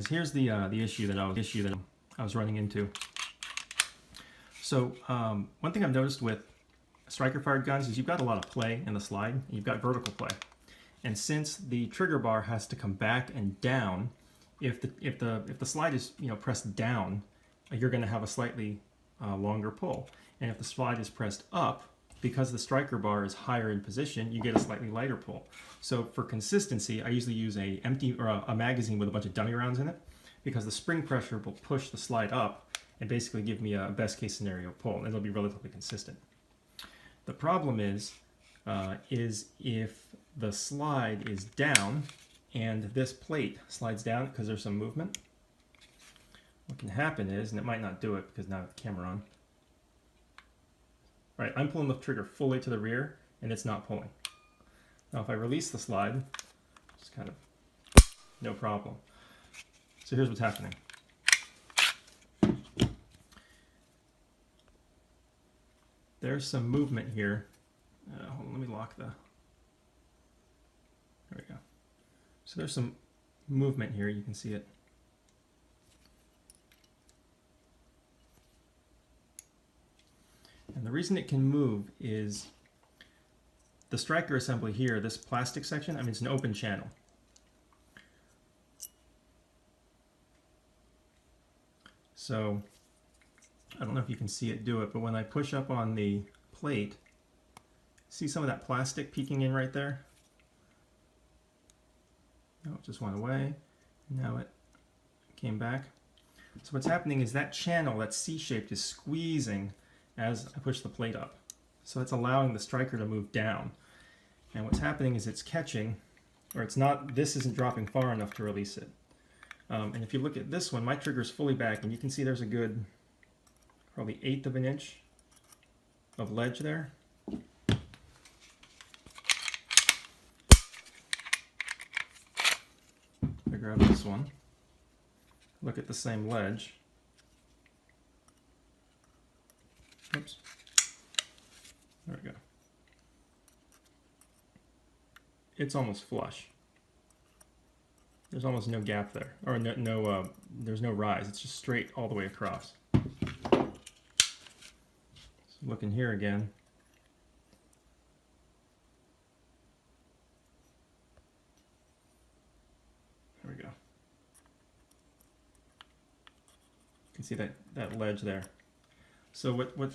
guys, here's the issue that I was running into. So one thing I've noticed with striker fired guns is you've got a lot of play in the slide. You've got vertical play, and since the trigger bar has to come back and down, if the slide is pressed down, you're going to have a slightly longer pull, and if the slide is pressed up, because the striker bar is higher in position, you get a slightly lighter pull. So for consistency, I usually use a magazine with a bunch of dummy rounds in it, because the spring pressure will push the slide up and basically give me a best case scenario pull, and it'll be relatively consistent. The problem is if the slide is down and this plate slides down because there's some movement, what can happen is, and it might not do it because now I have the camera on, right, I'm pulling the trigger fully to the rear and it's not pulling. Now if I release the slide, it's kind of no problem. So here's what's happening. There's some movement here. Hold on, let me lock the... There we go. So there's some movement here, you can see it. And the reason it can move is the striker assembly here, this plastic section, it's an open channel. So I don't know if you can see it do it, but when I push up on the plate, see some of that plastic peeking in right there? No, it just went away. Now it came back. So what's happening is that channel, that C-shaped, is squeezing as I push the plate up. So it's allowing the striker to move down. And what's happening is it's catching, or it's not, this isn't dropping far enough to release it. And if you look at this one, my trigger is fully back, and you can see there's a good, probably 1/8 of an inch of ledge there. I grab this one, look at the same ledge. Oops. There we go. It's almost flush. There's almost no gap there, or there's no rise. It's just straight all the way across. So looking here again. There we go. You can see that ledge there. So what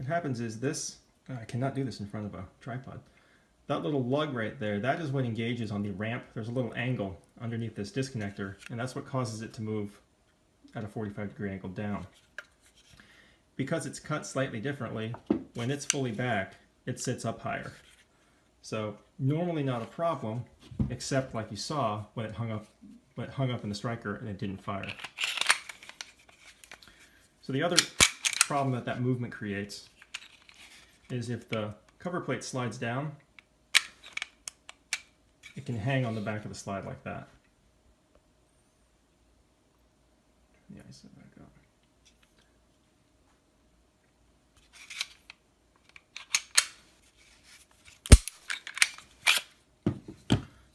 happens is this, I cannot do this in front of a tripod. That little lug right there, that is what engages on the ramp. There's a little angle underneath this disconnector, and that's what causes it to move at a 45-degree angle down. Because it's cut slightly differently, when it's fully back, it sits up higher. So normally not a problem, except like you saw when it hung up in the striker and it didn't fire. So the other problem that movement creates is if the cover plate slides down, it can hang on the back of the slide like that. Yeah, I set back up.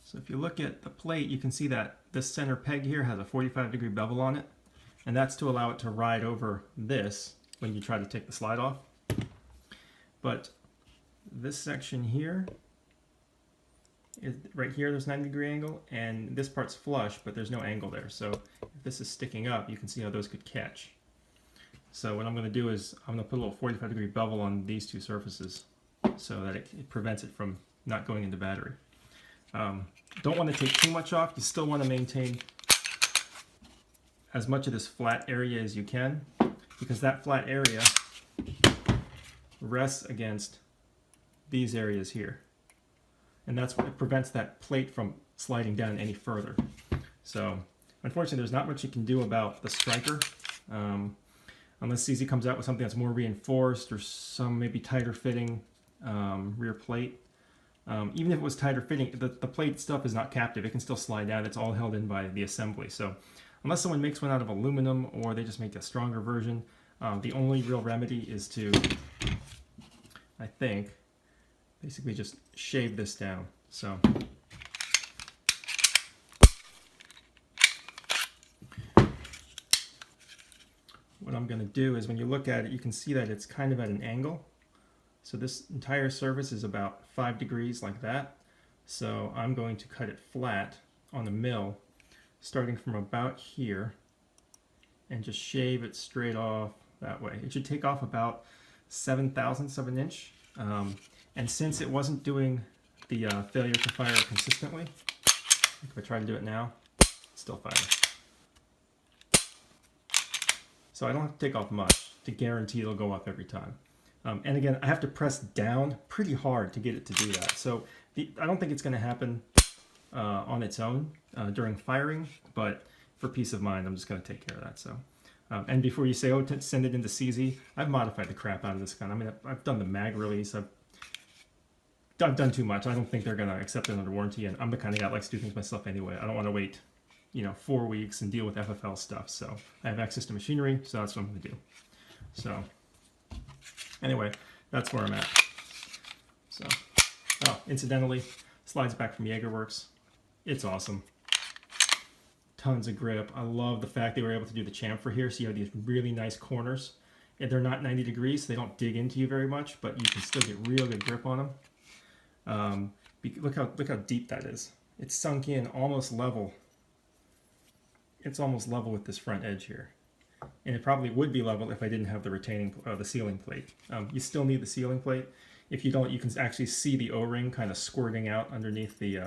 So if you look at the plate, you can see that this center peg here has a 45-degree bevel on it, and that's to allow it to ride over this when you try to take the slide off. But this section here, right here there's 90-degree angle, and this part's flush, but there's no angle there. So if this is sticking up, you can see how those could catch. So what I'm going to do is I'm going to put a little 45-degree bevel on these two surfaces so that it prevents it from not going into battery. Don't want to take too much off. You still want to maintain as much of this flat area as you can, because that flat area rests against these areas here. And that's what prevents that plate from sliding down any further. So unfortunately, there's not much you can do about the striker, unless CZ comes out with something that's more reinforced or some maybe tighter fitting rear plate. Even if it was tighter fitting, the plate stuff is not captive. It can still slide down. It's all held in by the assembly. So unless someone makes one out of aluminum or they just make a stronger version, the only real remedy is to, I think, basically just shave this down. So I'm going to do is when you look at it, you can see that it's kind of at an angle. So this entire surface is about 5 degrees like that. So I'm going to cut it flat on the mill, starting from about here, and just shave it straight off that way. It should take off about 7/1000 of an inch. And since it wasn't doing the failure to fire consistently, if I try to do it now, it's still firing. So I don't have to take off much to guarantee it'll go up every time. And again, I have to press down pretty hard to get it to do that. So I don't think it's going to happen on its own during firing, but for peace of mind, I'm just going to take care of that. So, and before you say, oh, send it into CZ, I've modified the crap out of this gun. I mean, I've done the mag release. I've done too much. I don't think they're going to accept it under warranty, and I'm the kind of guy that likes to do things myself anyway. I don't want to wait, 4 weeks and deal with FFL stuff. So I have access to machinery, so that's what I'm going to do. So anyway, that's where I'm at. So, oh, incidentally, slides back from JagerWerks. It's awesome. Tons of grip. I love the fact they were able to do the chamfer here, so you have these really nice corners. And they're not 90 degrees, so they don't dig into you very much, but you can still get real good grip on them. Look how deep that is. It's sunk in almost level. It's almost level with this front edge here. And it probably would be level if I didn't have the retaining, the sealing plate. You still need the sealing plate. If you don't, you can actually see the O-ring kind of squirting out underneath the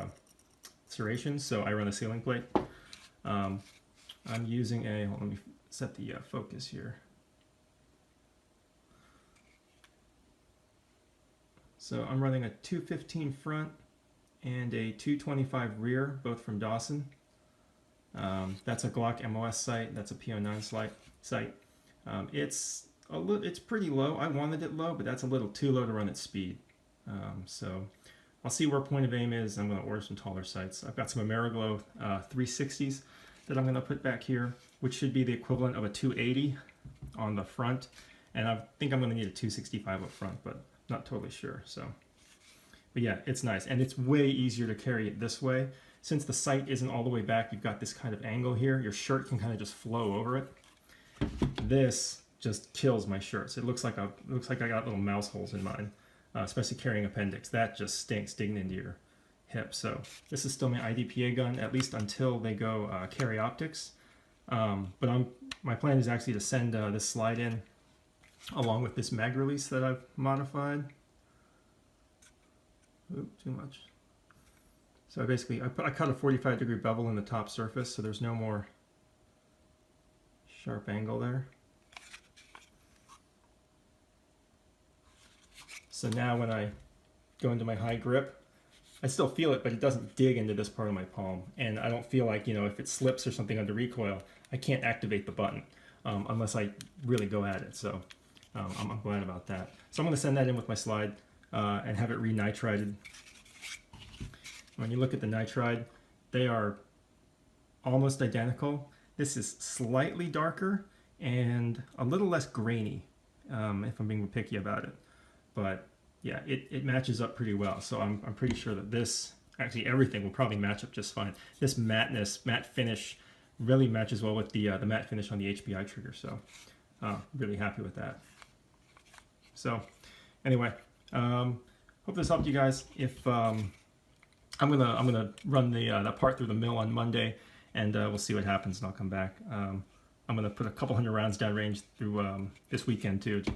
serrations, so I run a sealing plate. I'm using let me set the focus here. So I'm running a 215 front and a 225 rear, both from Dawson. That's a Glock MOS sight. That's a P09 sight. It's pretty low. I wanted it low, but that's a little too low to run at speed. So I'll see where point of aim is. I'm going to order some taller sights. I've got some Ameriglow 360s that I'm going to put back here, which should be the equivalent of a 280 on the front. And I think I'm going to need a 265 up front, but not totally sure. So, but yeah, it's nice. And it's way easier to carry it this way. Since the sight isn't all the way back, you've got this kind of angle here. Your shirt can kind of just flow over it. This just kills my shirts. It looks like I got little mouse holes in mine, especially carrying appendix. That just stinks digging into your hip. So this is still my IDPA gun, at least until they go carry optics. But my plan is actually to send this slide in along with this mag release that I've modified. Oop, too much. So basically, I cut a 45-degree bevel in the top surface, so there's no more sharp angle there. So now when I go into my high grip, I still feel it, but it doesn't dig into this part of my palm. And I don't feel like, if it slips or something under recoil, I can't activate the button unless I really go at it. So I'm glad about that. So I'm going to send that in with my slide and have it re-nitrided. When you look at the nitride, they are almost identical. This is slightly darker and a little less grainy, if I'm being picky about it. But yeah, it matches up pretty well. So I'm pretty sure that actually everything will probably match up just fine. This matte finish really matches well with the matte finish on the HBI trigger. So really happy with that. So anyway, hope this helped you guys. If I'm gonna run that part through the mill on Monday, and we'll see what happens, and I'll come back. I'm gonna put a couple hundred rounds downrange through this weekend too, to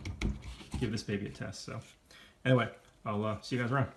give this baby a test. So anyway, I'll see you guys around.